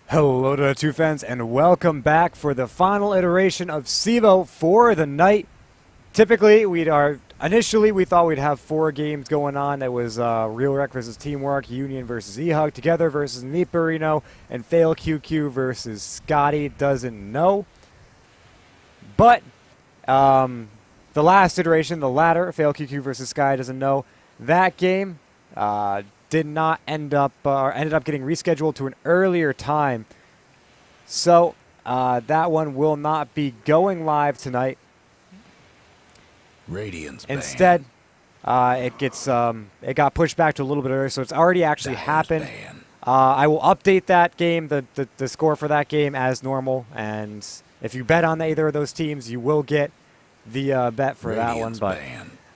Hello to the two fans and welcome back for the final iteration of CEVO for the night. Typically, initially we thought we'd have 4 games going on. That was Real Rec versus Teamwork, Union versus EHUG, Together versus Meeperino, and Fail QQ versus Scotty Doesn't Know. But the last iteration, the latter, Fail QQ versus Scotty Doesn't Know, that game did not ended up getting rescheduled to an earlier time. So that one will not be going live tonight. Radiant's Instead, it got pushed back to a little bit earlier, so it's already actually happened. I will update that game, the score for that game as normal, and if you bet on either of those teams, you will get the bet for that one. But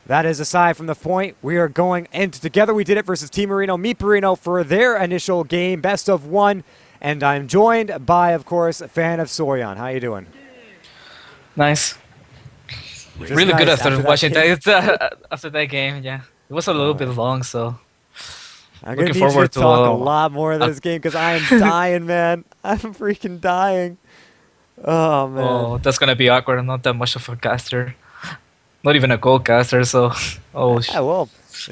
that is aside from the point. We are going into Together We Did It versus Teamerino Meeperino for their initial game, best of 1. And I'm joined by, of course, a fan of Soyan. How you doing? Nice. Really good after watching after that game. Yeah, it was a little bit long, so I'm looking forward to talk a lot more of this game because I am dying, man. I'm freaking dying. Oh man. Oh, that's gonna be awkward. I'm not that much of a caster. Not even a gold caster, so yeah, well,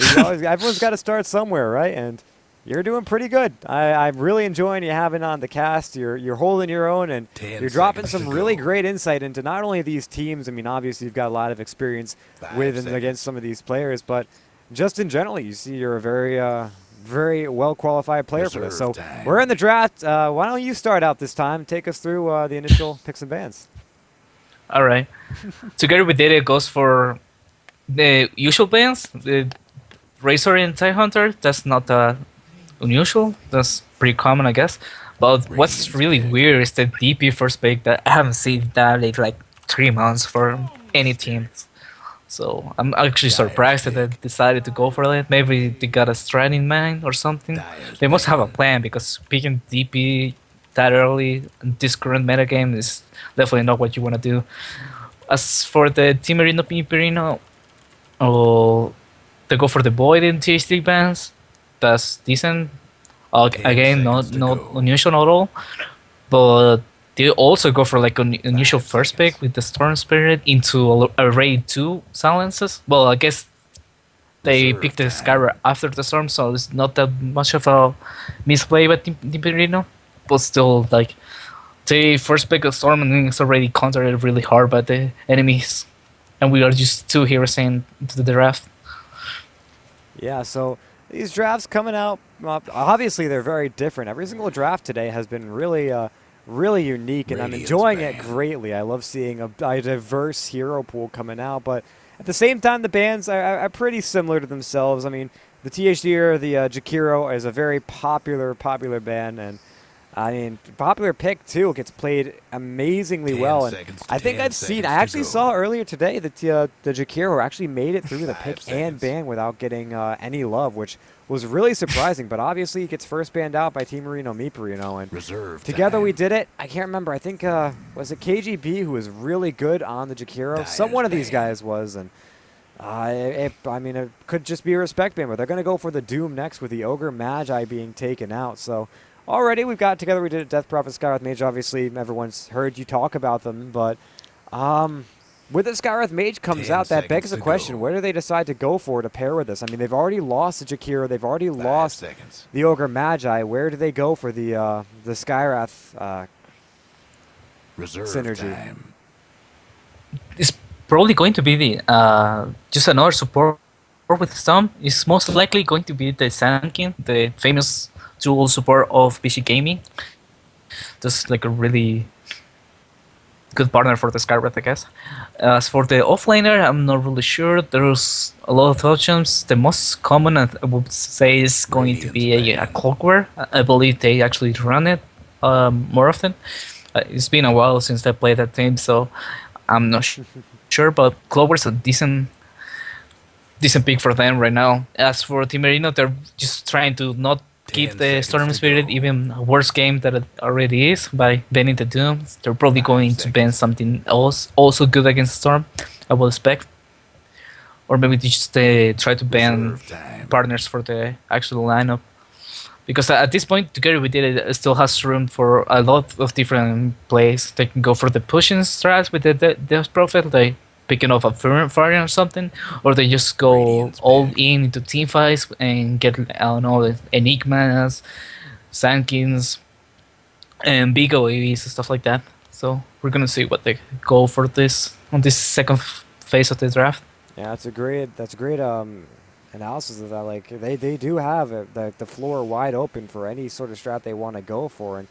everyone's got to start somewhere, right? And you're doing pretty good. I'm really enjoying you having on the cast. You're holding your own, and you're dropping some really great insight into not only these teams. I mean, obviously you've got a lot of experience with and against some of these players, but just in general, you see you're a very well qualified player for this. So we're in the draft. Why don't you start out this time? Take us through the initial picks and bans. All right. Together We Did It goes for the usual bans. The Razor and Tidehunter. That's not unusual. That's pretty common, I guess. But what's really weird is the DP first pick that I haven't seen that in like 3 months for any team. So I'm actually surprised that they decided to go for it. Maybe they got a strat in mind or something. They must have a plan because picking DP that early in this current metagame is definitely not what you want to do. As for the Teamerino Meeperino, they go for the Void in THD bans. That's decent. Again, not unusual at all. But they also go for like an unusual first pick with the Storm Spirit into a Raid 2 silences. Well, I guess they picked the Skyra after the Storm, so it's not that much of a misplay by Teamerino. But still, like, they first pick a Storm and then it's already countered really hard by the enemies. And we are just 2 heroes into the draft. Yeah, so these drafts coming out, obviously they're very different. Every single draft today has been really unique, and I'm enjoying it greatly. I love seeing a diverse hero pool coming out, but at the same time, the bans are pretty similar to themselves. I mean, the THD or the Jakiro is a very popular ban, and I mean, popular pick too. Gets played amazingly well, and I think I actually saw earlier today that the Jakiro actually made it through the pick and ban without getting any love, which was really surprising. But obviously, he gets first banned out by Teamerino Meeperino, and Together We Did It. I can't remember. I think was it KGB who was really good on the Jakiro. One of these guys was, and I mean, it could just be a respect ban, but they're going to go for the Doom next with the Ogre Magi being taken out. So already we've got Together We Did It, Death Prophet, Skywrath Mage. Obviously, everyone's heard you talk about them, but with the Skywrath Mage comes out, that begs the question, where do they decide to go for to pair with this? I mean, they've already lost the Jakiro, they've already lost the Ogre Magi. Where do they go for the Skywrath synergy? It's probably going to be the just another support with Storm. It's most likely going to be the Sandkin, the famous dual support of PC Gaming. Just like a really good partner for the Skywrath, I guess. As for the offlaner, I'm not really sure. There's a lot of options. The most common, I would say, is going to be a Clockwork. I believe they actually run it more often. It's been a while since I played that team, so I'm not sure, but Clockwork's a decent pick for them right now. As for Teamerino, they're just trying to not keep the Storm Spirit even a worse game that it already is by banning the Doom. They're probably going to ban something else also good against Storm, I will expect. Or maybe they just try to ban partners for the actual lineup. Because at this point, together we did it still has room for a lot of different plays. They can go for the pushing strats with the Prophet, like picking off a Farian or something, or they just go all in into team fights and get, I don't know, Enigmas, Sankins, and big OAVs and stuff like that. So we're gonna see what they go for this on this second phase of the draft. Yeah, that's a great analysis of that. Like they do have the floor wide open for any sort of strat they want to go for, and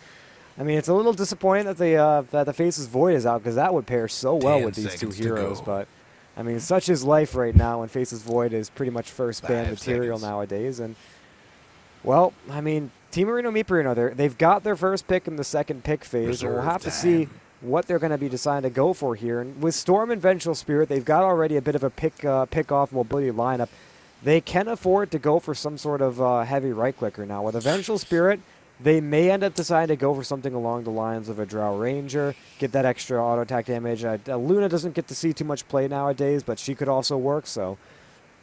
I mean it's a little disappointing that the Faceless Void is out because that would pair so well with these two heroes. But I mean, such is life right now when Faceless Void is pretty much first ban material nowadays. And well, I mean, Teamerino Meeperino, they've got their first pick in the second pick phase, and we'll have to see what they're going to be deciding to go for here. And with Storm and Vengeful Spirit, they've got already a bit of a pick-off mobility lineup. They can afford to go for some sort of heavy right-clicker now. With a Vengeful Spirit, they may end up deciding to go for something along the lines of a Drow Ranger, get that extra auto-attack damage. Luna doesn't get to see too much play nowadays, but she could also work, so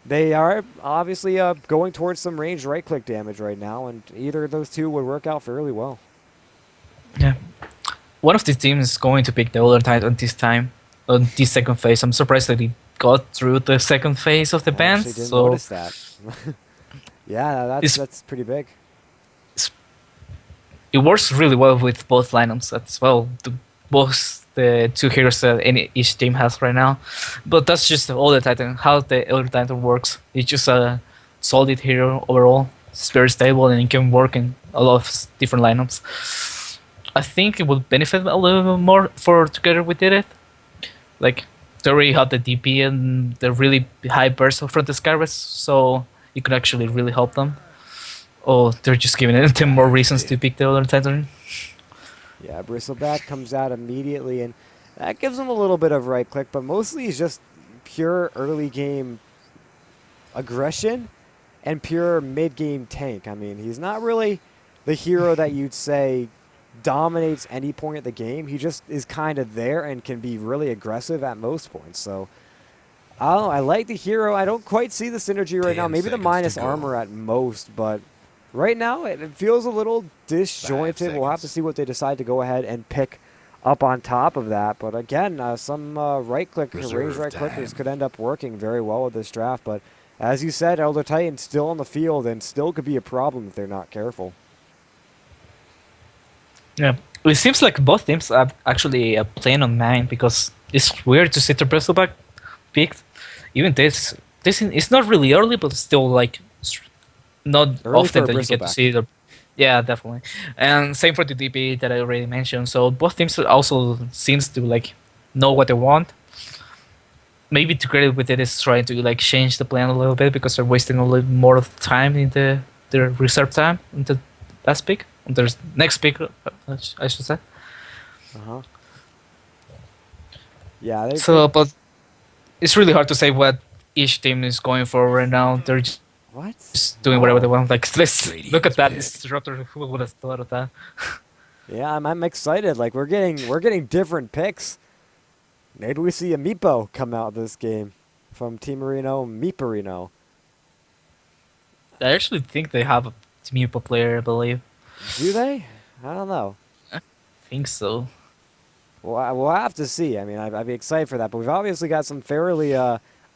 they are obviously going towards some ranged right-click damage right now, and either of those two would work out fairly well. Yeah. One of the teams is going to pick the Elder Titan this time, on this second phase. I'm surprised that he got through the second phase of the ban. I actually didn't notice that. Yeah, that's pretty big. It works really well with both lineups as well. Both the two heroes that each team has right now. But that's just the Elder Titan. How the Elder Titan works. It's just a solid hero overall. It's very stable and it can work in a lot of different lineups. I think it would benefit a little bit more for together we did it. Like they already had the DP and the really high burst from the Skyrest, so it could actually really help them. Oh, they're just giving them more reasons to pick the Elder Titan. Yeah, Bristleback comes out immediately, and that gives him a little bit of right click, but mostly he's just pure early game aggression and pure mid game tank. I mean, he's not really the hero that you'd say dominates any point of the game. He just is kind of there and can be really aggressive at most points. So I don't know, I like the hero. I don't quite see the synergy right now. Maybe the minus armor at most, but right now it feels a little disjointed. We'll have to see what they decide to go ahead and pick up on top of that. But again, some right click, ranged right clickers could end up working very well with this draft. But as you said, Elder Titan's still on the field and still could be a problem if they're not careful. Yeah, it seems like both teams are actually a plan on mine because it's weird to see the Bristleback picked. Even this it's not really early, but still like not Early often for a that you get to see the. Yeah, definitely, and same for the DP that I already mentioned. So both teams also seems to like know what they want. Maybe to credit with it is trying to like change the plan a little bit because they're wasting a little more of time in the reserve time in the last pick. There's next pick, I should say. Yeah. So, but it's really hard to say what each team is going for right now. They're just doing whatever they want. Like, let's look at that disruptor. Who would have thought of that? Yeah, I'm excited. Like we're getting different picks. Maybe we see a Meepo come out this game from Teamerino Meeperino. I actually think they have a Meepo player, I believe. Do they? I don't know. I think so. Well, we'll have to see. I mean, I'd be excited for that. But we've obviously got some fairly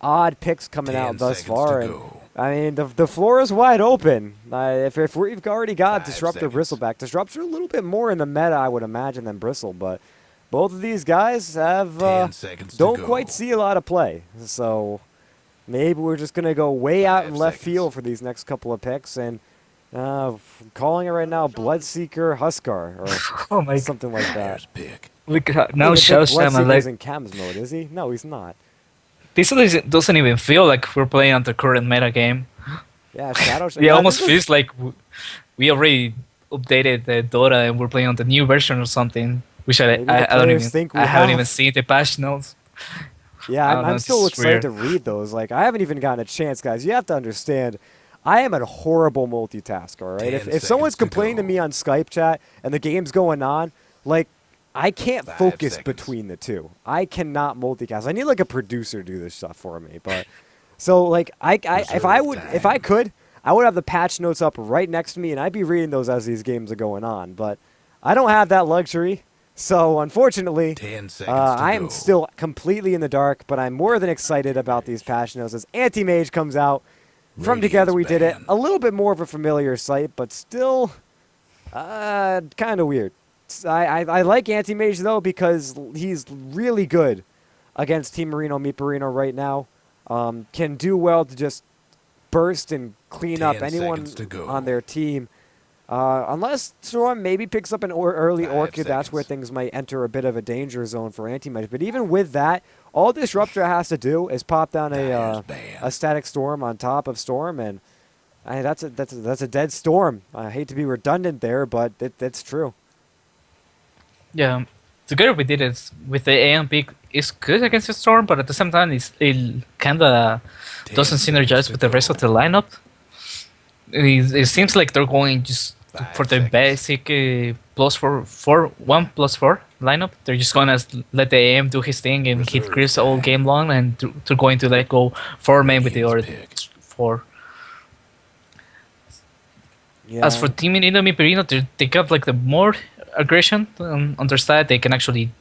odd picks coming out thus far. And I mean, the floor is wide open. If we've already got Disruptor, Bristleback. Disruptor a little bit more in the meta, I would imagine, than Bristle. But both of these guys have don't quite see a lot of play. So maybe we're just going to go way out in left field for these next couple of picks. And calling it right now, Bloodseeker Huskar or something like that. Look now, Shellsham like in Cam's mode, is he? No, he's not. This doesn't even feel like we're playing on the current meta game. Yeah, Shadow. It almost feels like we already updated the Dota and we're playing on the new version or something. Which I haven't even seen the patch notes. Yeah, I'm still excited to read those. Like I haven't even gotten a chance, guys. You have to understand. I am a horrible multitasker, all right? If someone's complaining to me on Skype chat and the game's going on, like, I can't focus between the two. I cannot multitask. I need, like, a producer to do this stuff for me. But so, like, if I could, I would have the patch notes up right next to me, and I'd be reading those as these games are going on. But I don't have that luxury, so unfortunately, 10 seconds to I am go. still completely in the dark. But I'm more than excited about these patch notes as Anti-Mage comes out. From Together We Did It, ban. a little bit more of a familiar sight, but still kind of weird. I like Anti-Mage, though, because he's really good against Teamerino Meeperino right now. Can do well to just burst and clean up 10 anyone seconds to go. on their team. Unless Storm maybe picks up an early 5 Orchid, that's where seconds. things might enter a bit of a danger zone for Anti-Mage. But even with that, all Disruptor has to do is pop down a Static Storm on top of Storm, and that's a dead Storm. I hate to be redundant there, but it's true. Yeah, Together We Did It with the AM pick is good against the Storm, but at the same time, it kind of 10 doesn't seconds synergize to with the rest go. of the lineup. It seems like they're going just 5 for the seconds. basic +4 lineup. They're just gonna let the AM do his thing and hit Reserve Chris all back. game long, and they're going to let go 4 main with the other Radiant's pick. 4. Yeah. As for Teamerino Meeperino, they got like the more aggression on their side. They can actually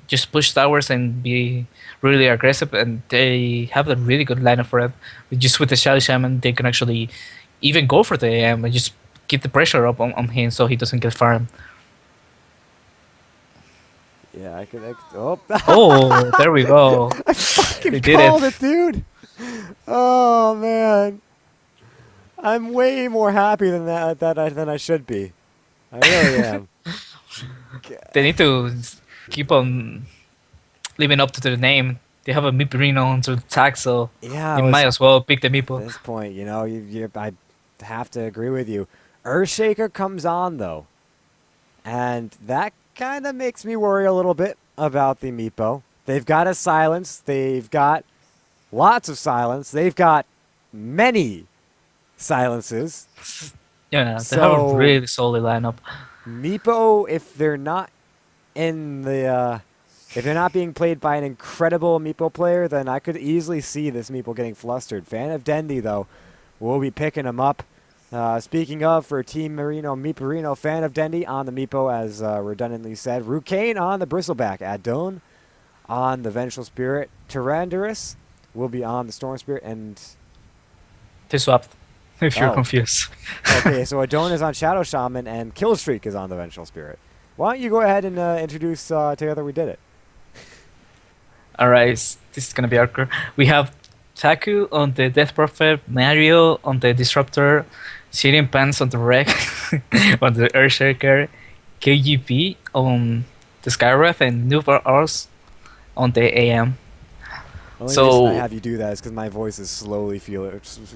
just push towers and be really aggressive, and they have a really good lineup for it. Just with the Shadow Shaman, they can actually even go for the AM and just keep the pressure up on him so he doesn't get farmed. Yeah, I could. Oh, Oh, there we go. They did called it. it, dude. Oh man, I'm way more happy than than I should be. I really am. They need to keep on living up to their name. They have a Meeperino on their tag, so Yeah, you I was- might as well pick the at Meepo. this point, I have to agree with you. Earthshaker comes on though, and that kind of makes me worry a little bit about the Meepo. They've got a silence. They've got lots of silence. They've got many silences. Yeah, they have So- a really solid lineup. Meepo, if they're not in the, if they're not being played by an incredible Meepo player, then I could easily see this Meepo getting flustered. Fan of Dendi, though, will be picking him up. Speaking of, for Teamerino Meeperino, Fan of Dendi on the Meepo, as redundantly said. Rucane on the Bristleback. Adon on the Vengeful Spirit. Tyrandorus will be on the Storm Spirit. And, They swapped. If you're Oh. confused. okay, so Adon is on Shadow Shaman, and Killstreak is on the Vengeful Spirit. Why don't you go ahead and introduce Together We Did It? Alright, this is gonna be hardcore. We have Taku on the Death Prophet, Mario on the Disruptor, Syrian Pants on the Wreck, on the Earthshaker, KGP on the Skywrath, and Nuva Ars on the AM. Only So- reason I have you do that is because my voice is slowly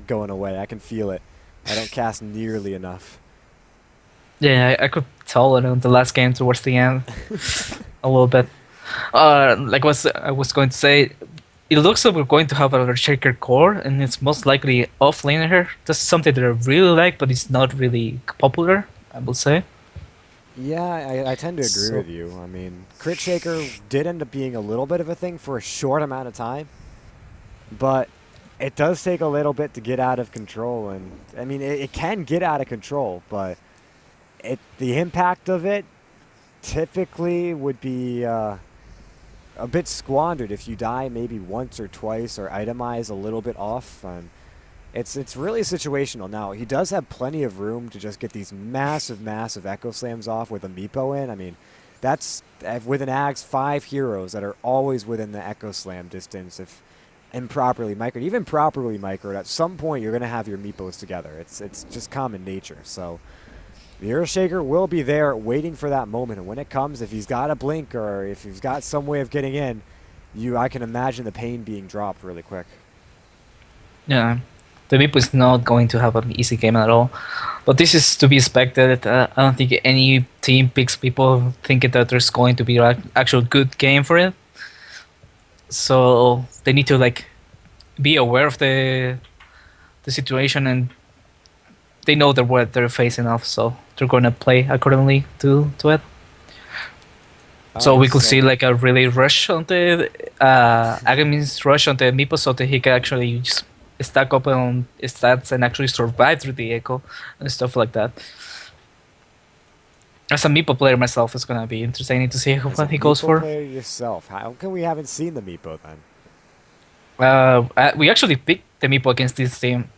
going away. I can feel it. I don't cast nearly enough. Yeah, I could tell it on the last game towards the end a little bit. Like I was going to say, it looks like we're going to have a Shaker core, and it's most likely offlaner here. That's something that I really like, but it's not really popular, I will say. Yeah, I tend to agree So- with you. I mean, Crit Shaker did end up being a little bit of a thing for a short amount of time, but it does take a little bit to get out of control. And I mean, it can get out of control, but the impact of it typically would be a bit squandered if you die maybe once or twice or itemize a little bit off. It's really situational. Now, he does have plenty of room to just get these massive, massive Echo Slams off with a Meepo in. I mean, that's with an Axe, 5 heroes that are always within the Echo Slam distance if improperly microed. Even properly microed, at some point you're going to have your Meepos together. It's just common nature. So the Earthshaker will be there waiting for that moment. And when it comes, if he's got a blink or if he's got some way of getting in, I can imagine the pain being dropped really quick. Yeah, the Meepo is not going to have an easy game at all. But this is to be expected. I don't think any team picks people thinking that there's going to be an actual good game for it. So they need to like be aware of the situation, and they know what they're facing off, so they're going to play accordingly to it. So we could see like a really rush on the Agamin's rush on the Meepo, so that he can actually just stack up on stats and actually survive through the echo and stuff like that. As a Meepo player myself, it's gonna be interesting to see what he goes for. Player yourself, how come we haven't seen the Meepo then? We actually picked the Meepo against this team.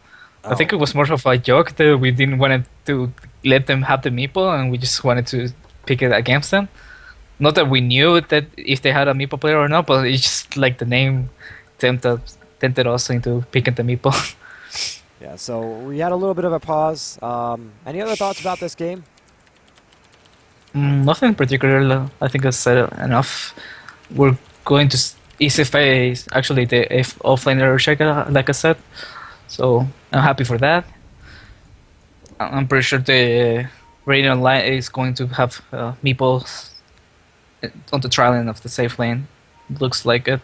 I think Oh. it was more of a joke that we didn't want to let them have the Meepo, and we just wanted to pick it against them. Not that we knew that if they had a Meepo player or not, but it's just like the name tempted us into picking the Meepo. Yeah, so we had a little bit of a pause. Any other thoughts about this game? Nothing particular. I think I said it enough. We're going to ECFA actually the offlaner check, like I said. So I'm happy for that. I'm pretty sure the radio line is going to have meeples on the trial end of the safe lane. Looks like it.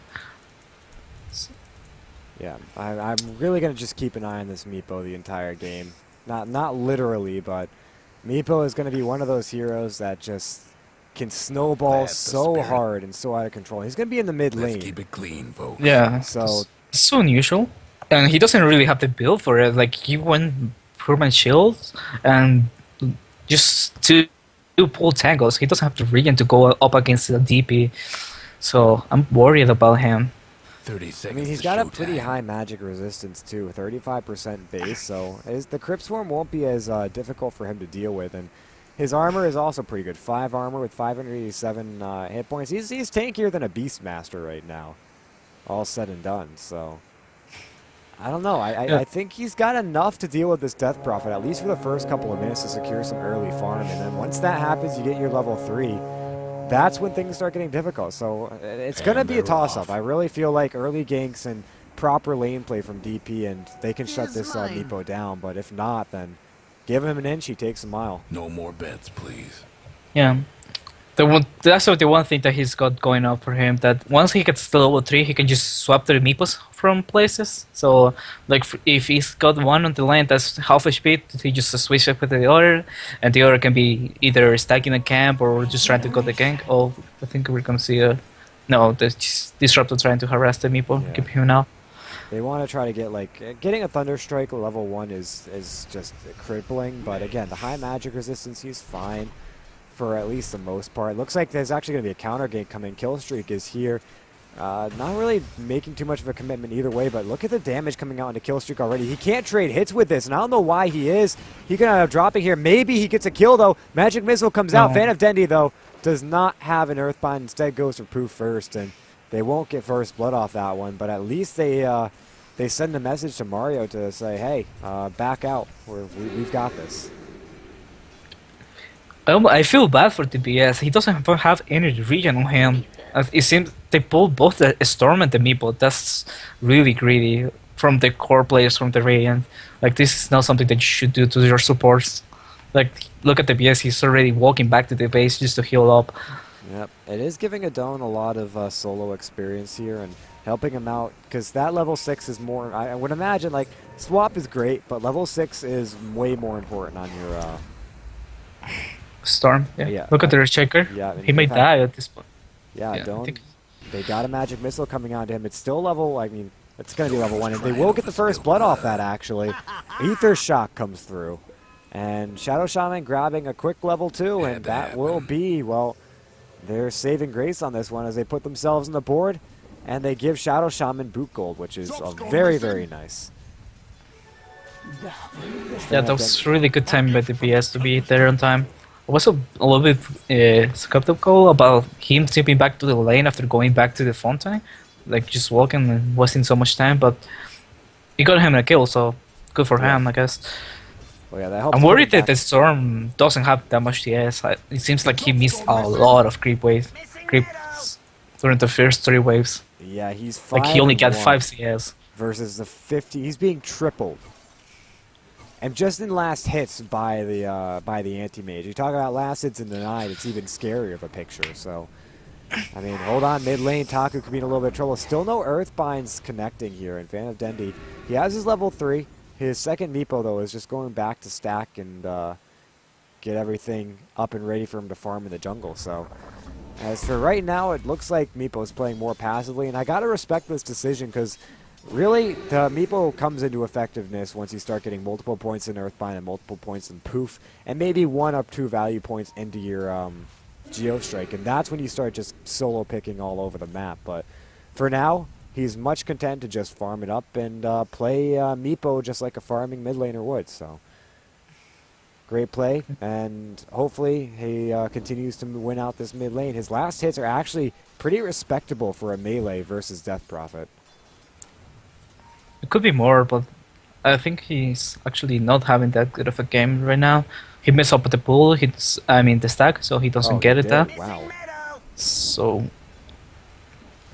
Yeah, I'm really gonna just keep an eye on this Meepo the entire game. Not literally, but Meepo is gonna be one of those heroes that just can snowball That's the so spirit. hard and so out of control. He's gonna be in the mid Let's lane. keep it clean, folks. Yeah. So It's so unusual, and he doesn't really have the build for it. Like he went permanent shields and just to pull tangles. He doesn't have the regen to go up against the DP. So I'm worried about him. 30 I seconds. mean, he's to got a pretty showtime. high magic resistance too, 35% base. So the Crypt Swarm won't be as difficult for him to deal with, and his armor is also pretty good. 5 armor with 587 hit points. He's tankier than a Beastmaster right now, all said and done. So I don't know. I think he's got enough to deal with this Death Prophet, at least for the first couple of minutes, to secure some early farm. And then once that happens, you get your level 3. That's when things start getting difficult. So it's going to And be a they're toss-up. off. I really feel like early ganks and proper lane play from DP, and they can shut this Meepo down. But if not, then give him an inch, he takes a mile. No more bets, please. Yeah. That's the one thing that he's got going on for him. That once he gets to level 3, he can just swap the meeples from places. So, like, if he's got one on the lane that's half HP, he just switch up with the other, and the other can be either stacking a camp or just trying to go the gank. Oh, I think we're gonna see a the disruptor trying to harass the meeple, Yeah. keep him out. They want to try to get, like, getting a Thunderstrike level 1 is just crippling. But again, the high magic resistance, he's fine for at least the most part. Looks like there's actually going to be a counter gank coming. Killstreak is here. Not really making too much of a commitment either way, but look at the damage coming out into Killstreak already. He can't trade hits with this, and I don't know why he is. He can drop it here. Maybe he gets a kill, though. Magic Missile comes out. No. Fan of Dendi, though, does not have an Earthbind. Instead goes for Proof first, and they won't get first blood off that one, but at least they send a message to Mario to say, hey, back out. We've got this. I feel bad for TBS. He doesn't have any regen on him. It seems they pulled both the Storm and the Meeple. That's really greedy from the core players from the Radiant. Like, this is not something that you should do to your supports. Like, look at the BS. He's already walking back to the base just to heal up. Yep, it is giving Adone a lot of solo experience here and helping him out, because that level 6 is more, I would imagine, like, Swap is great, but level 6 is way more important on your... Storm. Yeah. Yeah. Look at the checker. Yeah, and He may in fact- die at this point. Yeah, Yeah, I Adone, think- they got a Magic Missile coming onto him. It's still level, I mean, it's going to be level 1, and they will get the first blood off that, actually. Aether Shock comes through, and Shadow Shaman grabbing a quick level 2, and that will be, well, their saving grace on this one as they put themselves on the board, and they give Shadow Shaman boot gold, which is very, very nice. Yeah, that was really good time by the BS to be there on time. I was a little bit skeptical about him tipping back to the lane after going back to the fountain, like just walking and wasting so much time, but he got him a kill, so good for him, I guess. Well, yeah, that helps I'm put worried him that the Storm doesn't have that much CS. It seems like he missed a lot of creeps during the first 3 waves. Yeah, he's 5 Like, he only got 1 5 CS. versus the 50. He's being tripled, and just in last hits by the anti-mage. You talk about last hits in the night, it's even scarier of a picture. So, I mean, hold on, mid lane, Taku could be in a little bit of trouble. Still no Earthbinds connecting here, and Fan of Dendi, he has his level 3. His second Meepo, though, is just going back to stack and get everything up and ready for him to farm in the jungle. So, as for right now, it looks like Meepo is playing more passively, and I gotta respect this decision, because really, the Meepo comes into effectiveness once you start getting multiple points in Earthbind and multiple points in Poof, and maybe 1 up 2 value points into your Geostrike, and that's when you start just solo picking all over the map. But for now, he's much content to just farm it up and play Meepo just like a farming mid laner would. So great play, and hopefully he continues to win out this mid lane. His last hits are actually pretty respectable for a melee versus Death Prophet. It could be more, but I think he's actually not having that good of a game right now. He messed up with the pool, the stack, so he doesn't get it that. Wow. So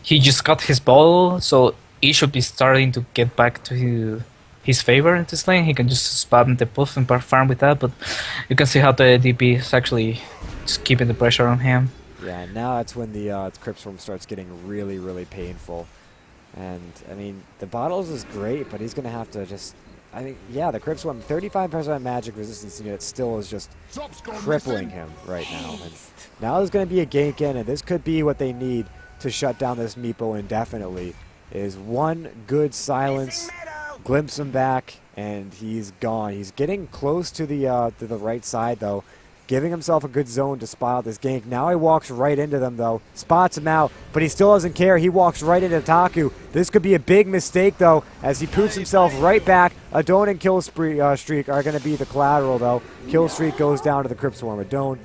he just got his ball, so he should be starting to get back to his favor in this lane. He can just spam the puff and farm with that, but you can see how the DP is actually just keeping the pressure on him. Yeah, now that's when the Crypt Swarm starts getting really, really painful. And, I mean, the bottles is great, but he's going to have to just... I think, yeah, the Crypt Swarm, 35% magic resistance unit still is just crippling him right now. And now there's going to be a gank in, and this could be what they need to shut down this Meepo indefinitely, is one good silence, glimpse him back, and he's gone. He's getting close to the right side, though, giving himself a good zone to spot out this gank. Now he walks right into them, though. Spots him out, but he still doesn't care. He walks right into Taku. This could be a big mistake, though, as he poofs himself right back. Adone and Kill Streak are going to be the collateral, though. Kill Streak goes down to the Crypt Swarm. Adone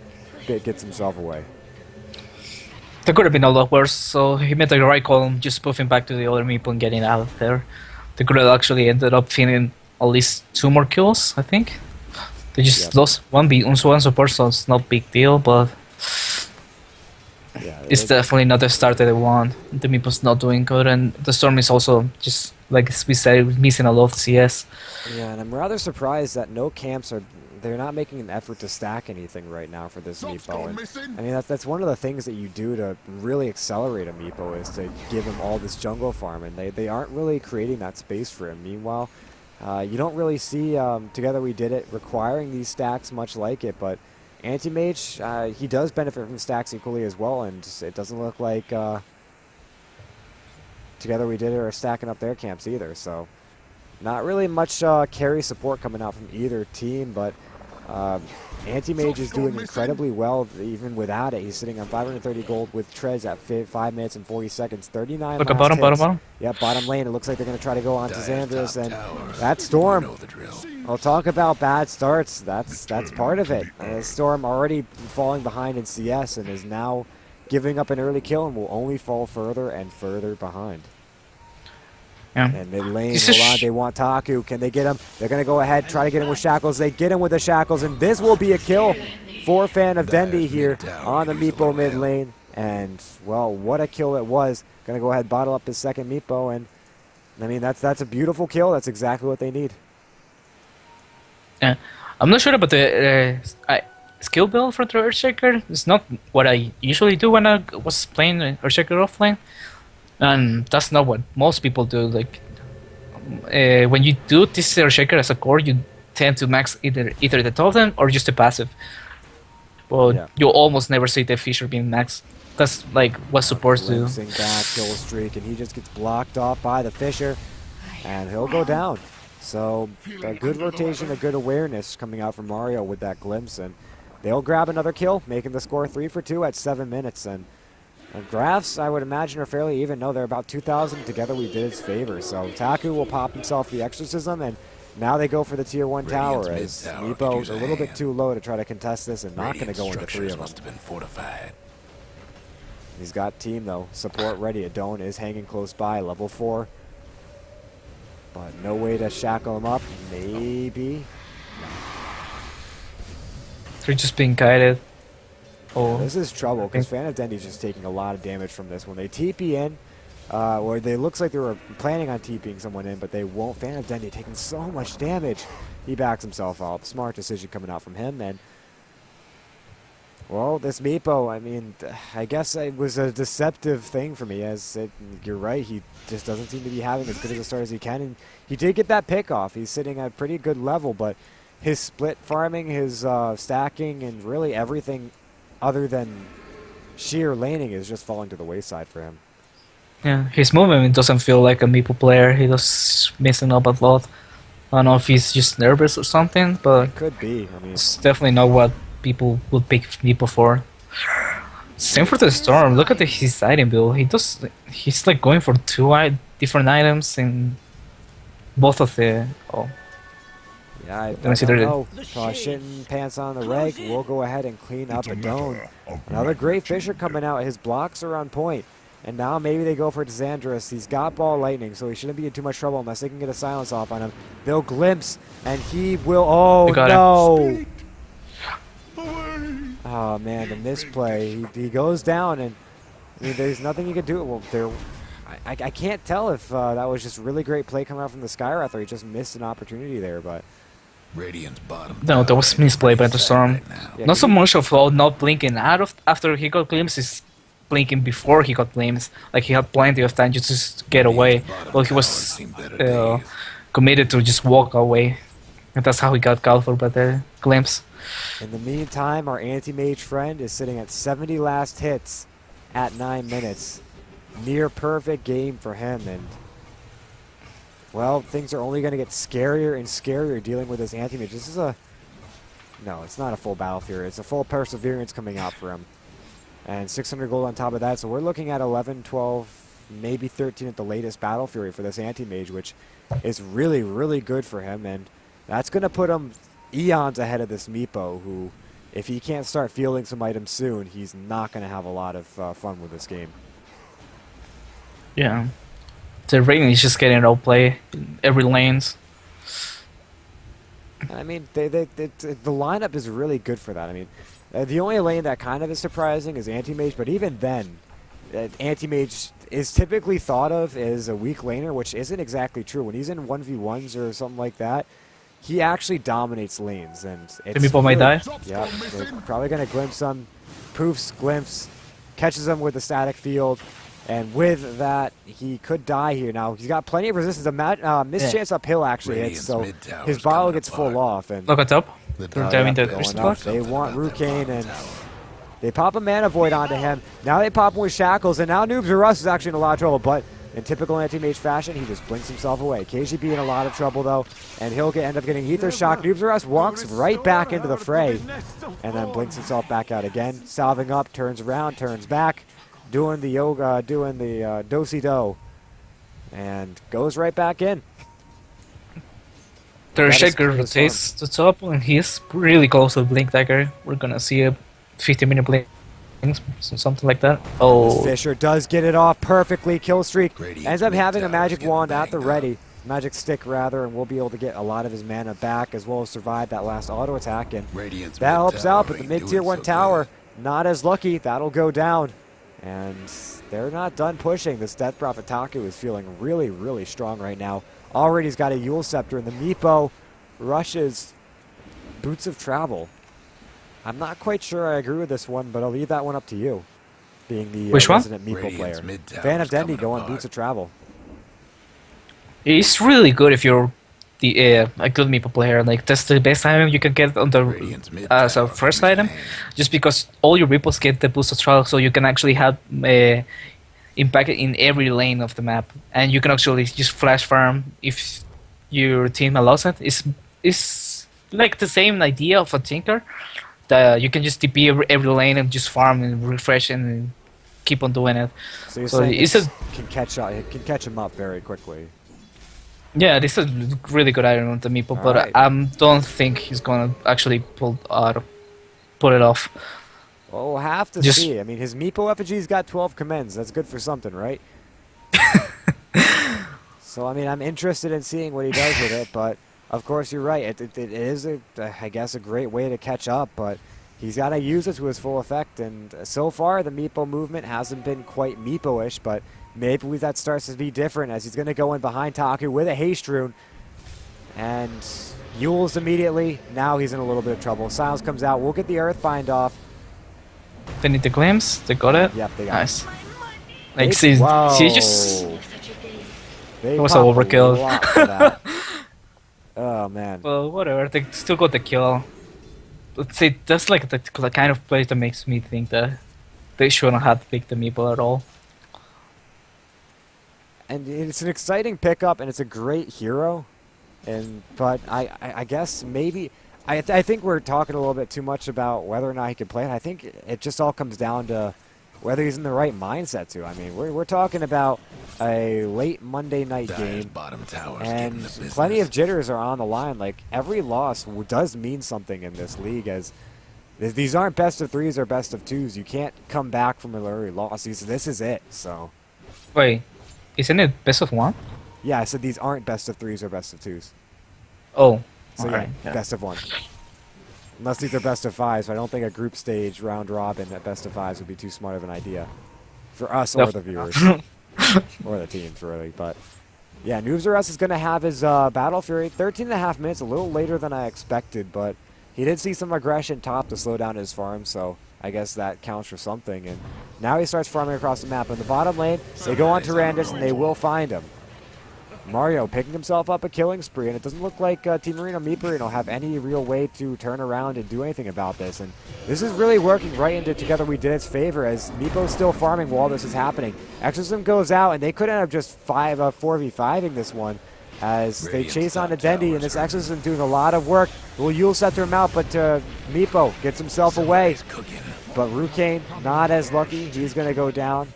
gets himself away. That could have been a lot worse, so he made the right call, just poofing back to the other Meepo and getting out of there. They could have actually ended up finishing at least 2 more kills, I think. They just lost one support, so it's not a big deal, but Yeah, it's definitely not the start that they want. The Meepo's not doing good, and the Storm is also just, like we said, missing a lot of CS. Yeah, and I'm rather surprised that no camps are... They're not making an effort to stack anything right now for this Meepo. And, I mean, that's one of the things that you do to really accelerate a Meepo is to give him all this jungle farm, and they aren't really creating that space for him. Meanwhile, you don't really see Together We Did It requiring these stacks much like it, but Anti-Mage, he does benefit from stacks equally as well, and it doesn't look like Together We Did It are stacking up their camps either, so not really much carry support coming out from either team, but Anti-Mage is doing incredibly well even without it. He's sitting on 530 gold with Trez at 5 minutes and 40 seconds, 39 Look at last bottom. hits. Yeah, bottom lane. It looks like they're going to try to go on to Xandris, and that Storm. I'll talk about bad starts. That's part of it. Storm already falling behind in CS and is now giving up an early kill and will only fall further and further behind. Yeah. And mid lane, hold on, they want Taku. Can they get him? They're going to go ahead, try to get him with Shackles. They get him with the Shackles, and this will be a kill for Fan of Dendi here on the Meepo mid lane. And, well, what a kill it was. Going to go ahead, bottle up his second Meepo, and, I mean, that's a beautiful kill. That's exactly what they need. Yeah. I'm not sure about the skill build for the Earthshaker. It's not what I usually do when I was playing Earthshaker offline. And that's not what most people do. Like when you do this Earthshaker as a core, you tend to max either the totem or just the passive. But you almost never see the Fisher being maxed. That's like what supports do. Back, kill streak, and he just gets blocked off by the Fisher, and he'll go down. So a good rotation, a good awareness coming out from Mario with that glimpse, and they'll grab another kill, making the score 3 for 2 at 7 minutes. And graphs, I would imagine, are fairly even. No, they're about 2,000. Together We Did Its favor. So Taku will pop himself the Exorcism, and now they go for the Tier 1 tower, as Meepo's a little bit too low to try to contest this and not going to go into 3 of them. He's got team, though. Support ready. Adone is hanging close by, level 4. But no way to shackle him up. Maybe. They're just being guided. Oh. This is trouble, because Fan of Dendi's just taking a lot of damage from this. When they TP in, or they looks like they were planning on TPing someone in, but they won't. Fan of Dendi taking so much damage. He backs himself up. Smart decision coming out from him. And, well, this Meepo, I mean, I guess it was a deceptive thing for me, as you're right, he just doesn't seem to be having as good as a start as he can. And he did get that pick off. He's sitting at a pretty good level, but his split farming, his stacking, and really everything other than sheer laning is just falling to the wayside for him. Yeah, his movement doesn't feel like a Meeple player. He was messing up a lot. I don't know if he's just nervous or something, but It could be. I mean, it's definitely not what people would pick Meeple for. Same for the Storm. Look at his item build. He's like going for two different items in both of the. Oh, yeah, I consider don't it. know. Shitting pants on the reg. We'll go ahead and clean up a Doan. Another great Fisher coming out. His blocks are on point. And now maybe they go for Xandris. He's got Ball Lightning, so he shouldn't be in too much trouble unless they can get a silence off on him. They'll glimpse, and he will. Oh, They got no. Oh, man, the misplay. He goes down, and I mean, there's nothing you can do. Well, I can't tell if that was just really great play coming out from the Skywrath, or he just missed an opportunity there, but. Radiant's bottom. No, that was misplay by the Storm. Right now. Yeah, Not so much of not blinking after he got glimpses, blinking before he got glimpse. Like he had plenty of time just to get away. Well, he was committed to just walk away, and that's how he got called for by the glimpse. In the meantime, our anti-mage friend is sitting at 70 last hits at 9 minutes. Near perfect game for him, and well, things are only going to get scarier and scarier dealing with this anti-mage. This is no, it's not a full Battle Fury. It's a full Perseverance coming out for him. And 600 gold on top of that, so we're looking at 11, 12, maybe 13 at the latest Battle Fury for this anti-mage, which is really, really good for him, and that's going to put him eons ahead of this Meepo, who, if he can't start fielding some items soon, he's not going to have a lot of fun with this game. Yeah, the Raven is just getting outplay in every lanes. I mean, the lineup is really good for that. I mean, the only lane that kind of is surprising is Anti-Mage, but even then, Anti-Mage is typically thought of as a weak laner, which isn't exactly true. When he's in 1v1s or something like that, he actually dominates lanes. And it's People might die. Yeah, they're probably going to glimpse him, poofs, glimpse, catches him with the static field. And with that, he could die here. Now, he's got plenty of resistance. A mischance uphill actually hits, so his bottle gets full off. And Look at top. They're diving the going crystal up. block. They want Rucane, and they pop a Mana Void onto him. Now they pop him with Shackles, and now Noobs or Us is actually in a lot of trouble, but in typical anti-mage fashion, he just blinks himself away. KGB in a lot of trouble, though, and he'll end up getting Ether Shock. Noobs or Us walks right back into the fray, and then blinks himself back out again. Salving up, turns around, turns back, doing the yoga, doing the do-si-do, and goes right back in. Their That is Shaker pretty rotates the top, and he's really close to Blink Dagger. We're gonna see a 50-minute blink, something like that. Oh, Fisher does get it off perfectly. Kill streak. Radiant's Ends up mid having a tower's magic getting wand at the banged ready. Magic stick, rather, and we'll be able to get a lot of his mana back as well as survive that last auto attack. And Radiant's that helps mid-tower out, but the ain't mid-tier doing 1 so tower, good. not as lucky. That'll go down. And they're not done pushing. This Death Prophet Taku is feeling really, really strong right now. Already he's got a Yule Scepter, and the Meepo rushes Boots of Travel. I'm not quite sure I agree with this one, but I'll leave that one up to you, being the Which one? resident Meepo Radiant's player. mid-tower's Fan of Dendi coming going apart. Boots of Travel. it's really good if you're a good Meeple player. Like that's the best item you can get on the Radiant's mid as a tower first in his item, hand. just because all your Meeples get the boost of trial, so you can actually have impact in every lane of the map, and you can actually just flash farm if your team allows it. It's like the same idea of a Tinker, that you can just TP every lane and just farm and refresh and keep on doing it. So you're So saying it's this a- can catch him up very quickly. Yeah, this is a really good item on the Meeple, but Alright. I don't think he's gonna actually pull it off. Well, we'll have to Just- see. I mean, his Meepo effigy's got 12 commends. That's good for something, right? So, I mean, I'm interested in seeing what he does with it, but of course you're right. It is, I guess, a great way to catch up, but he's got to use it to his full effect, and so far the Meepo movement hasn't been quite Meepo-ish, but maybe that starts to be different as he's going to go in behind Taku with a Haste Rune, and Yules immediately. Now he's in a little bit of trouble. Silence comes out. We'll get the Earthbind off. They need the glimpse. They got it. Yep, they got Nice. it. Like, Wow. see, just They It was pop an a overkill. lot for that. Oh, man. well, whatever. They still got the kill. Let's say that's like the kind of place that makes me think that they shouldn't have picked the Meeple at all. and it's an exciting pickup, and it's a great hero. But I guess maybe I think we're talking a little bit too much about whether or not he can play it. I think it just all comes down to whether he's in the right mindset to. I mean, we're talking about a late Monday night game, and plenty of jitters are on the line. Like, every loss does mean something in this league, as these aren't best of threes or best of twos. You can't come back from an early loss. This is it. So, Wait, isn't it best of one? yeah, I said these aren't best of threes or best of twos. Oh, So alright. yeah, best of one. Unless these are best of fives, but I don't think a group stage round robin at best of fives would be too smart of an idea for us or the viewers or the teams, really. But yeah, Noobs R Us is going to have his Battle Fury 13.5 minutes, a little later than I expected, but he did see some aggression top to slow down his farm, so I guess that counts for something. And now he starts farming across the map. In the bottom lane, they go on Tyrannus, and they will find him. Mario picking himself up a killing spree, and it doesn't look like Teamerino Meeperino have any real way to turn around and do anything about this. And this is really working right into Together We Did It's favor, as Meepo's still farming while this is happening. Exorcism goes out, and they could end up just 4v5ing this one as they chase on to Dendi, and this Exorcism doing a lot of work. Will Yule Scepter him out, but Meepo gets himself away. But Rucane not as lucky. He's going to go down.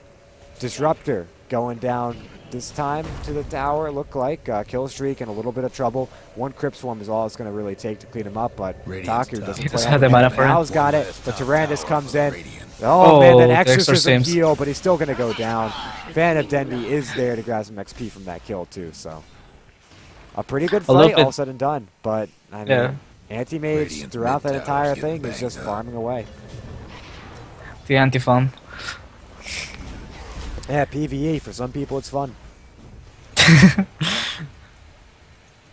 Disruptor going down this time to the tower, it looked like. Kill streak and a little bit of trouble. One Crypt Swarm is all it's going to really take to clean him up, but Taku doesn't play out. Mal's got it, but Tyrannus comes in. Oh man, that Exorcism heal, but he's still going to go down. Fan of Dendi is there to grab some XP from that kill too, so a pretty good fight all said and done. But I mean, Anti-Mage throughout that entire thing is just farming away. The anti-fun. Yeah, PvE, for some people it's fun.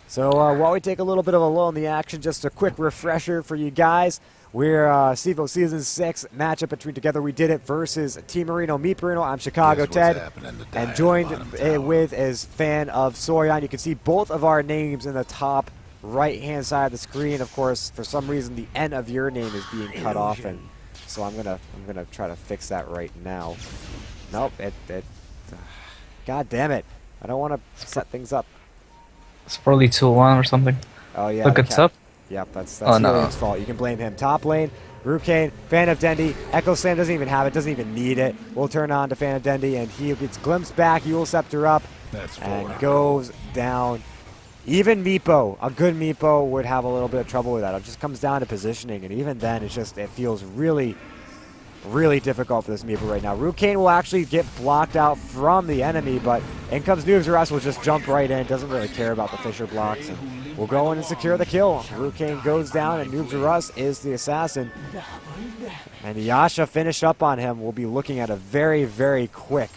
So while we take a little bit of a lull in the action, just a quick refresher for you guys. We're CEVO Season 6 matchup between Together We Did It versus Teamerino Meeperino. I'm Chicago Ted, and joined with is fan of Sorion. You can see both of our names in the top right-hand side of the screen. Of course, for some reason, the N of your name is being cut off, and so I'm gonna try to fix that right now. Nope, God damn it. I don't want to set things up. It's probably 2-1 or something. Oh, yeah. Look, it's up. Yep, that's Helium's fault. You can blame him. Top lane, Rucane, Fan of Dendi. Echo Slam doesn't even have it, doesn't even need it. We'll turn on to Fan of Dendi, and he gets glimpsed back. Yule Scepter up, and goes down. Even Meepo, a good Meepo, would have a little bit of trouble with that. It just comes down to positioning, and even then, it feels really difficult for this Meepo right now. Rucane will actually get blocked out from the enemy, but in comes Noobs R Us, will just jump right in. Doesn't really care about the Fisher blocks. And we'll go in and secure the kill. Rucane goes down, and Noobs R Us is the assassin. And Yasha finish up on him. We'll be looking at a very, very quick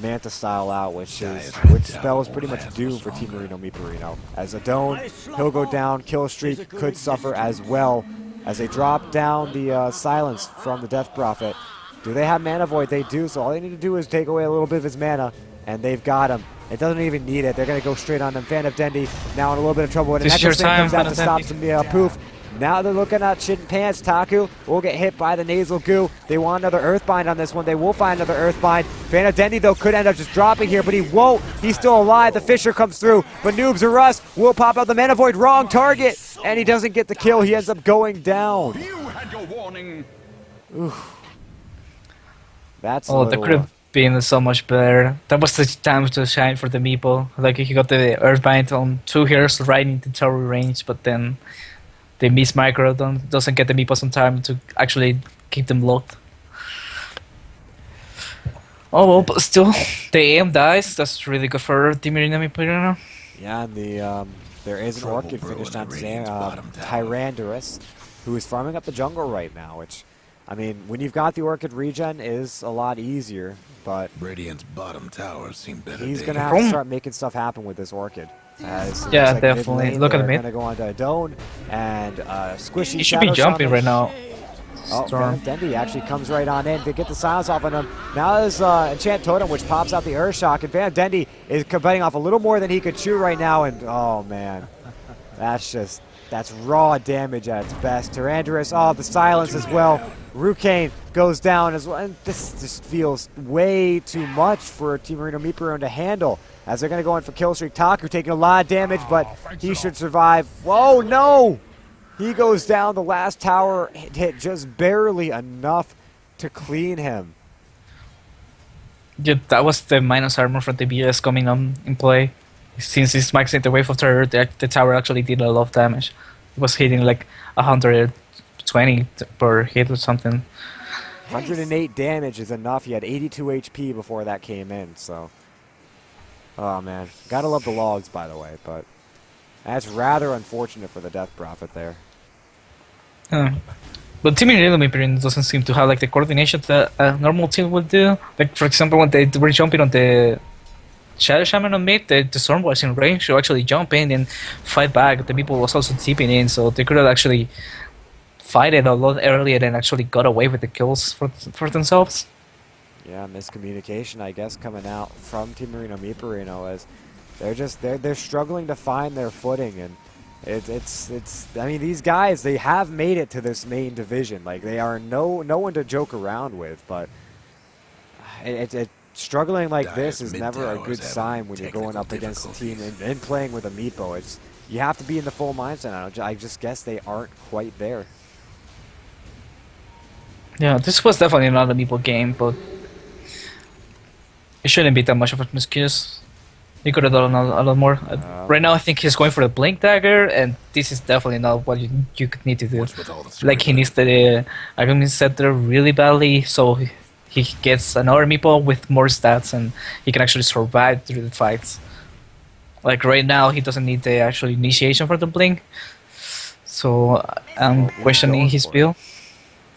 Manta style out, which spells pretty much doom for Teamerino Meeperino. As Adone, he'll go down. Kill streak could suffer as well, as they drop down the silence from the Death Prophet. Do they have Mana Void? They do, so all they need to do is take away a little bit of his mana, and they've got him. It doesn't even need it. They're going to go straight on him. Fan of Dendi now in a little bit of trouble. And an Echo Slam comes out to stop some poof. Now they're looking at Shin Pants. Taku will get hit by the Nasal Goo. They want another Earthbind on this one. They will find another Earthbind. Fan of Dendi, though, could end up just dropping here, but he won't. He's still alive. The Fisher comes through, but Noobs R Us will pop out the Mana Void. Wrong target, and he doesn't get the kill. He ends up going down. You had your warning. Oof. That's that could have been so much better. That was the time to shine for the Meepo. Like, he got the Earthbind on 2 heroes right into tower range, but then they miss micro, doesn't get the Meepos on time to actually keep them locked. Oh well, but still, the AM dies. That's really good for Teamerino Meeperino. Yeah, and there is an Orchid finished on Tyrannus, who is farming up the jungle right now, which, I mean, when you've got the Orchid regen, is a lot easier, but Radiant's bottom towers seem better. he's going to have to start making stuff happen with this Orchid. Yeah, like definitely. Look at the mid. They're going to go on to Adone, and Squishy He should be jumping right now. Oh, Fan of Dendi actually comes right on in to get the silence off on him. Now there's Enchant Totem, which pops out the Earth Shock, and Fan of Dendi is biting off a little more than he could chew right now, and oh man, that's raw damage at its best. Tyrannus, the silence as well. Rucane goes down as well, and this just feels way too much for Teamerino Meeperino to handle, as they're going to go in for kill streak. Taku taking a lot of damage, but he should survive. Whoa, no! He goes down. The last tower hit just barely enough to clean him. Yeah, that was the minus armor from the BS coming on in play. Since it's maxing the wave of terror, the tower actually did a lot of damage. It was hitting like 120 per hit or something. 108 damage is enough. He had 82 HP before that came in, so. Oh, man. Gotta love the logs, by the way, but that's rather unfortunate for the Death Prophet there. But Teamerino Meeperino doesn't seem to have like the coordination that a normal team would do. Like, for example, when they were jumping on the Shadow Shaman on mid, the Storm was in range to actually jump in and fight back. The people was also tipping in, so they could have actually fight it a lot earlier and actually got away with the kills for themselves. Yeah, miscommunication, I guess, coming out from Teamerino Meeperino as they're struggling to find their footing, and it's I mean, these guys, they have made it to this main division. Like, they are no one to joke around with, but struggling like this is never a good sign when you're going up against a team and playing with a Meepo. You have to be in the full mindset. I just guess they aren't quite there. Yeah, this was definitely not a Meeple game, but it shouldn't be that much of an excuse. He could have done a lot more. Right now, I think he's going for the Blink Dagger, and this is definitely not what you could need to do. Like, he needs the argument set there really badly, so he gets another Meeple with more stats, and he can actually survive through the fights. Like, right now, he doesn't need the actual initiation for the Blink, so I'm questioning his build.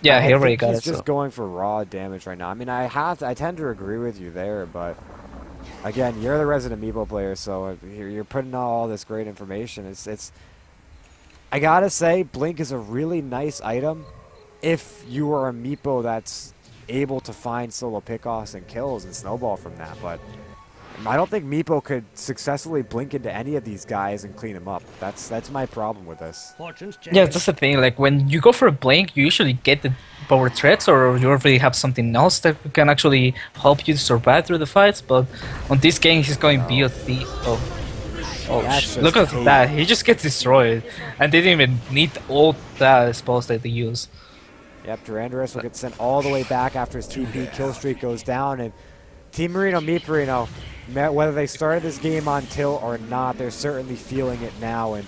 Yeah, he already got it. He's just going for raw damage right now. I mean, I tend to agree with you there, but again, you're the resident Meepo player, so you're putting out all this great information. I gotta say, Blink is a really nice item if you are a Meepo that's able to find solo pickoffs and kills and snowball from that, but I don't think Meepo could successfully blink into any of these guys and clean them up. That's my problem with this. Yeah, that's the thing. Like, when you go for a blink, you usually get the power threats, or you already have something else that can actually help you survive through the fights. But on this game, he's going BOC. Look at that. He just gets destroyed. And they didn't even need all that spells that they use. Yep, Durandorous will get sent all the way back after his TP kill streak goes down, and Teamerino Meeperino, whether they started this game on tilt or not, they're certainly feeling it now, and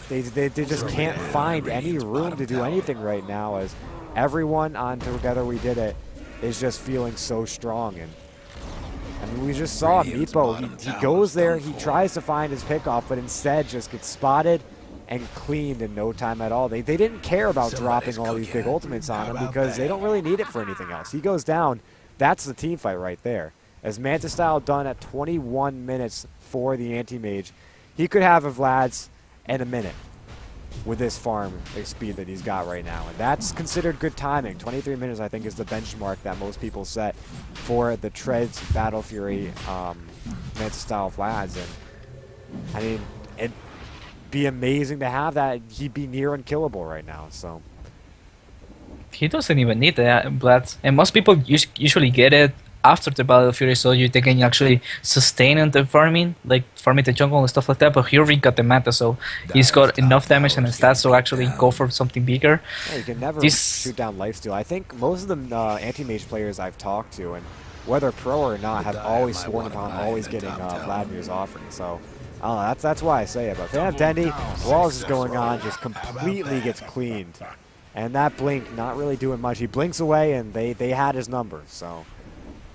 they just can't find any room to do anything right now, as everyone on Together We Did It is just feeling so strong. And I mean, we just saw Meepo, he goes there, he tries to find his pickoff, but instead just gets spotted and cleaned in no time at all. They didn't care about dropping all these big ultimates on him because they don't really need it for anything else. He goes down, that's the team fight right there. As Manta Style done at 21 minutes for the Anti-Mage, he could have a Vlad's in a minute with this farm speed that he's got right now. And that's considered good timing. 23 minutes, I think, is the benchmark that most people set for the Treads Battle Fury Manta Style Vlads. And I mean, it'd be amazing to have that. He'd be near unkillable right now, so. He doesn't even need that Vlads. And most people usually get it after the Battle of Fury, so they can actually sustain on the farming, like farming the jungle and stuff like that. But he already got the Manta, so he's got enough damage and stats to actually go for something bigger. Yeah, you can never shoot down lifesteal. I think most of the anti-mage players I've talked to, and whether pro or not, have always sworn upon always getting Vladimir's offering. So I don't know, that's why I say it. But Fan of Dendi, while this is going on, just completely gets cleaned. And that blink, not really doing much. He blinks away, and they had his number, so.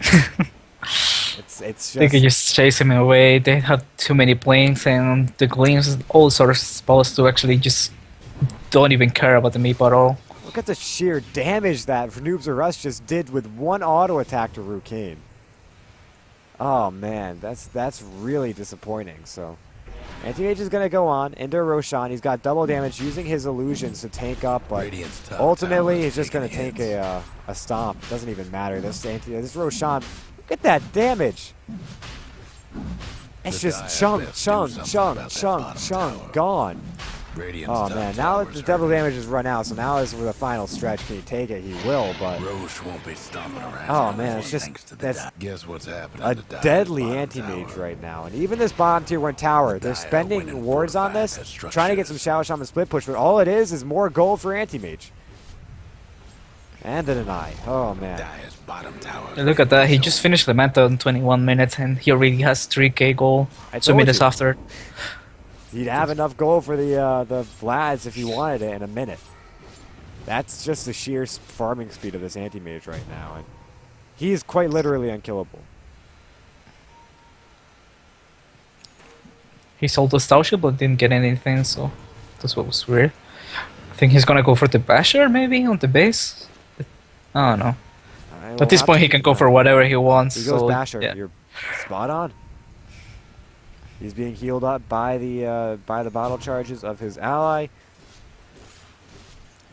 it's just, they could just chase him away. They have too many blinks, and the gleams, all sorts of spells to actually just don't even care about the Meepo at all. Look at the sheer damage that Noobs or Us just did with one auto attack to Rukain. Oh man, that's really disappointing. So Anti-Mage is going to go on into Roshan. He's got double damage using his illusions to tank up, but ultimately he's just going to tank a stomp. Doesn't even matter. This Roshan, look at that damage. It's just chunk, gone. Radiant's Oh top man, now tower's the double hurting. damage has run out, so now is with a final stretch. Can he take it? He will, but Roche won't be stomping around. oh man, it's just thanks to the that's Guess what's happening a to Dire's deadly bottom anti-mage tower? right now. And even this bottom tier 1 tower, they're Dire spending winning wards on fortified this, their trying to get some structures. Shadow Shaman split push, but all it is more gold for anti-mage. And the deny. Oh man. Dire's bottom tower. Look at that. He just finished the meta in 21 minutes, and he already has 3k gold. I 2 told minutes you. after. He'd have enough gold for the Vlads if he wanted it in a minute. That's just the sheer farming speed of this anti-mage right now. And he is quite literally unkillable. He sold the Stout Shield, but didn't get anything, so that's what was weird. I think he's gonna go for the Basher, maybe, on the base? I don't know. At this point, he can go for whatever he wants. He goes so, Basher. yeah. You're spot on. He's being healed up by the bottle charges of his ally.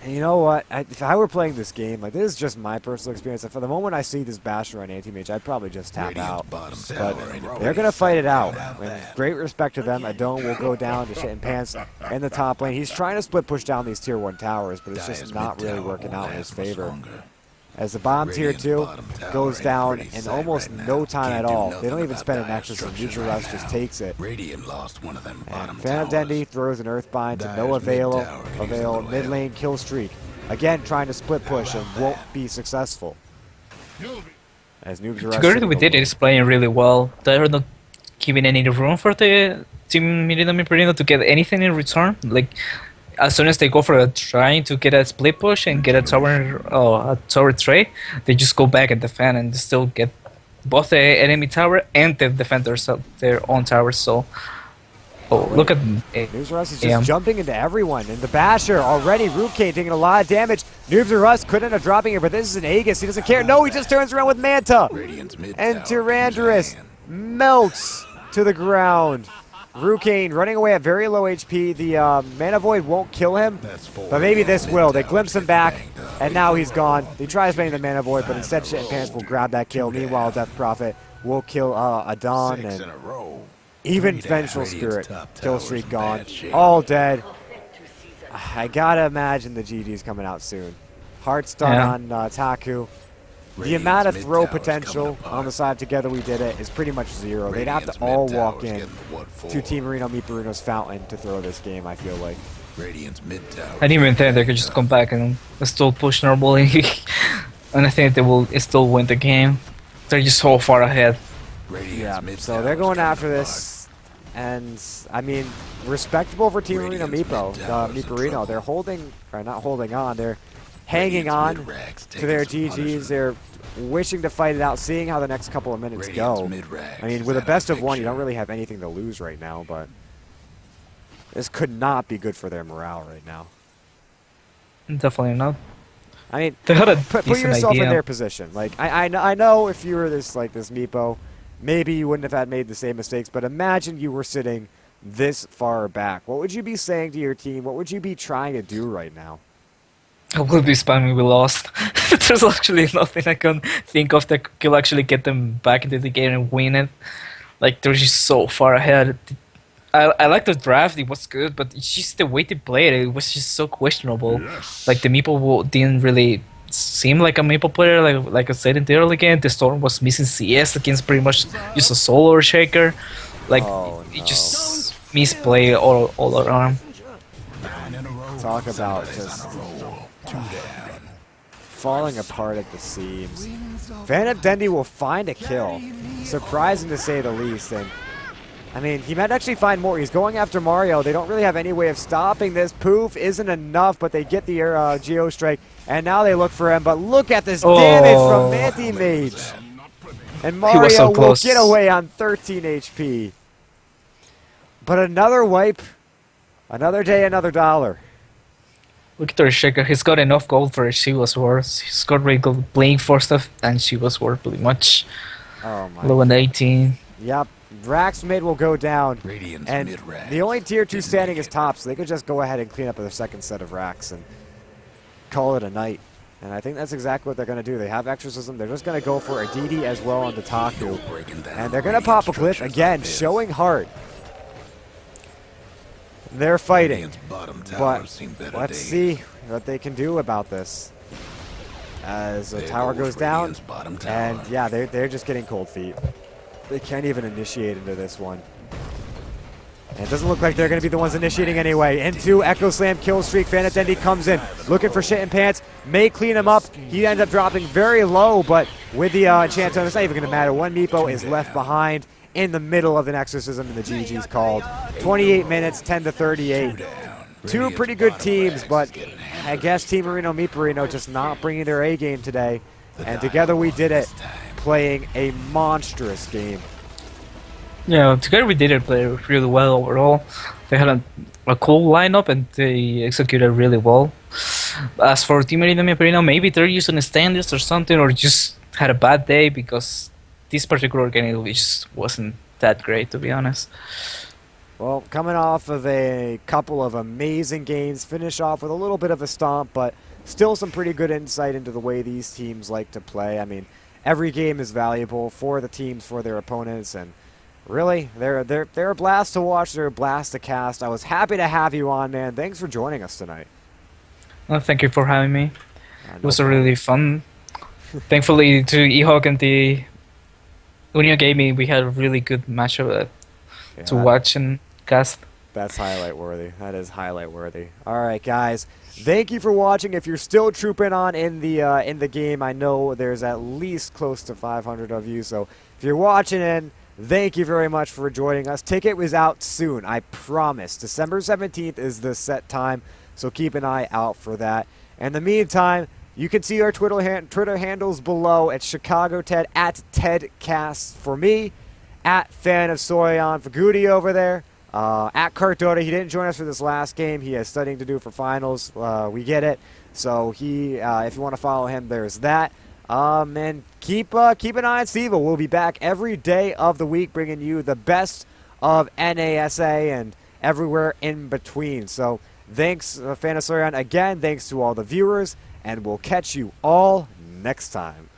And you know what? If I were playing this game, like this is just my personal experience. And for the moment I see this Basher on anti-mage, I'd probably just tap Radiant's out. bottom But tower ain't they're gonna fight it out. about And that. great respect to them. Adone will go down to shit and pants in the top lane. He's trying to split push down these tier 1 towers, but it's just Dire's not mid really tower working won't out in his last much favor. longer. As the bottom tier Radiant's 2 bottom tower goes ain't down pretty in sight almost right no now. time Can't at do all. They nothing don't even about spend an Dire's Nexus, and structures Neutral right Rush just now. takes it. Radiant lost one of them And bottom Phantom towers. Dendi throws an Earthbind to Dire's no mid avail. tower could use a Avail little mid help. lane kill streak. Again, trying to split push and won't be successful. As Noobs Rush Together with it is playing really well. They're not giving any room for the Teamerino Meeperino to get anything in return. Like, as soon as they go for trying to get a split push and get a tower trade, they just go back and defend and still get both the enemy tower and the defenders of their own towers. So, look at Noobs Rush is just AM. jumping into everyone. And the Basher already, Rukane taking a lot of damage. Noobs Rush could end up dropping here, but this is an Aegis. He doesn't care. No, he just turns around with Manta. Radiant's mid And tower Tyrandrous can melts to the ground. Rukane running away at very low HP. The Mana Void won't kill him, That's four but maybe this mid will. They towers glimpse him getting back, banged up. and now he's gone. They try spending the Mana Void, but instead Shit and Pants will grab that kill. Meanwhile, Death Prophet will kill Adon, Six and in a row. even Three down. Vengeful Radiant's Spirit. top Kill tower's streak in gone. bad shape. All dead. I gotta imagine the GG's coming out soon. Hard start Yeah. on Taku. The Radiant's amount of mid throw tower's potential coming apart. on the side Together We Did It is pretty much zero. They'd have Radiant's to all mid walk tower's in getting what for. to Teamerino Meeperino's fountain to throw this game, I feel like. Radiant's mid tower. and even then they could just come back and still push normally. And I think they will still win the game. They're just so far ahead. Radiant's Yeah, mid so they're tower's going coming after apart. this. And, I mean, respectable for Teamerino Radiant's mid tower's in Meeperino. trouble. They're holding, or not holding on, they're hanging Radiant's on mid-rag's to taking their some GGs. punishment. They're wishing to fight it out, seeing how the next couple of minutes Radiant's go. mid-rag I mean, is with a out of best the of one, you don't picture. really have anything to lose right now, but this could not be good for their morale right now. Definitely not. I mean, They had a put decent yourself in idea. their position. Like, I know if you were this Meepo, maybe you wouldn't have had made the same mistakes, but imagine you were sitting this far back. What would you be saying to your team? What would you be trying to do right now? I will be spamming we lost. There's actually nothing I can think of that could actually get them back into the game and win it. Like, they're just so far ahead. I like the draft, it was good, but it's just the way they played it, it was just so questionable. Like, the Meeple didn't really seem like a Meeple player, like I said in the early game. The Storm was missing CS against pretty much just a solo shaker. Like, Oh, it no. just misplay all around. Nine in a row. Talk about Somebody's just on a roll. Two down. falling apart at the seams. Phantom Dendi will find a kill. Surprising to say the least. And I mean, he might actually find more. He's going after Mario. They don't really have any way of stopping this. Poof isn't enough, but they get the Geo Strike. And now they look for him. But look at this damage from Manti Mage. And was Mario so will close. get away on 13 HP. But another wipe. Another day, another dollar. Look at their shaker. He's got enough gold for She Was Worth. He's got really good playing for stuff, and She Was Worth pretty much. Oh my. Low and 18. Yep. Rax mid will go down. Radiant's And mid-rag. the only tier 2 Didn't standing make is it. top, so they could just go ahead and clean up their second set of racks and call it a night. And I think that's exactly what they're going to do. They have Exorcism. They're just going to go for a DD as well on the Taku. Breaking down And they're going to pop a radiant Glyph structures again, like this. showing heart. They're fighting. Radiant's bottom tower But seen better let's days. see what they can do about this. As the There tower goes goes down, Radiant's bottom tower. and yeah, they're just getting cold feet. They can't even initiate into this one. And it doesn't look like they're going to be the ones initiating anyway. Into Echo Slam kill streak. Fanatendi comes in, looking for shit in pants. May clean him up. He ends up dropping very low, but with the enchant tome, it's not even going to matter. One Meepo is left behind in the middle of an exorcism, and the GG's called. 28 minutes, 10 to 38. Two pretty good teams, but I guess Teamerino Meeperino just not bringing their A game today. And together we did it, playing a monstrous game. Yeah, together we did play really well overall. They had a cool lineup and they executed really well. As for Teamerino Meeperino, maybe they're using standards or something, or just had a bad day because this particular game just wasn't that great, to be honest. Well, coming off of a couple of amazing games, finish off with a little bit of a stomp, but still some pretty good insight into the way these teams like to play. I mean, every game is valuable for the teams, for their opponents, and really, they're a blast to watch. They're a blast to cast. I was happy to have you on, man. Thanks for joining us tonight. Well, thank you for having me. No It was problem. really fun. Thankfully, to Ehawk and the Unio Gaming, we had a really good matchup to Yeah, watch and cast. That's highlight worthy. That is highlight worthy. All right, guys. Thank you for watching. If you're still trooping on in the game, I know there's at least close to 500 of you. So if you're watching in, thank you very much for joining us. Ticket is out soon, I promise. December 17th is the set time, so keep an eye out for that. In the meantime, you can see our Twitter handles below at Chicago Ted, at TedCast for me, at Fan of Sorion for Gudii over there. At Kurt Dota, he didn't join us for this last game. He has studying to do for finals. We get it. So if you want to follow him, there's that. And keep an eye on CEVO. We'll be back every day of the week, bringing you the best of NASA and everywhere in between. So thanks, Fan of Sorion, again. Thanks to all the viewers, and we'll catch you all next time.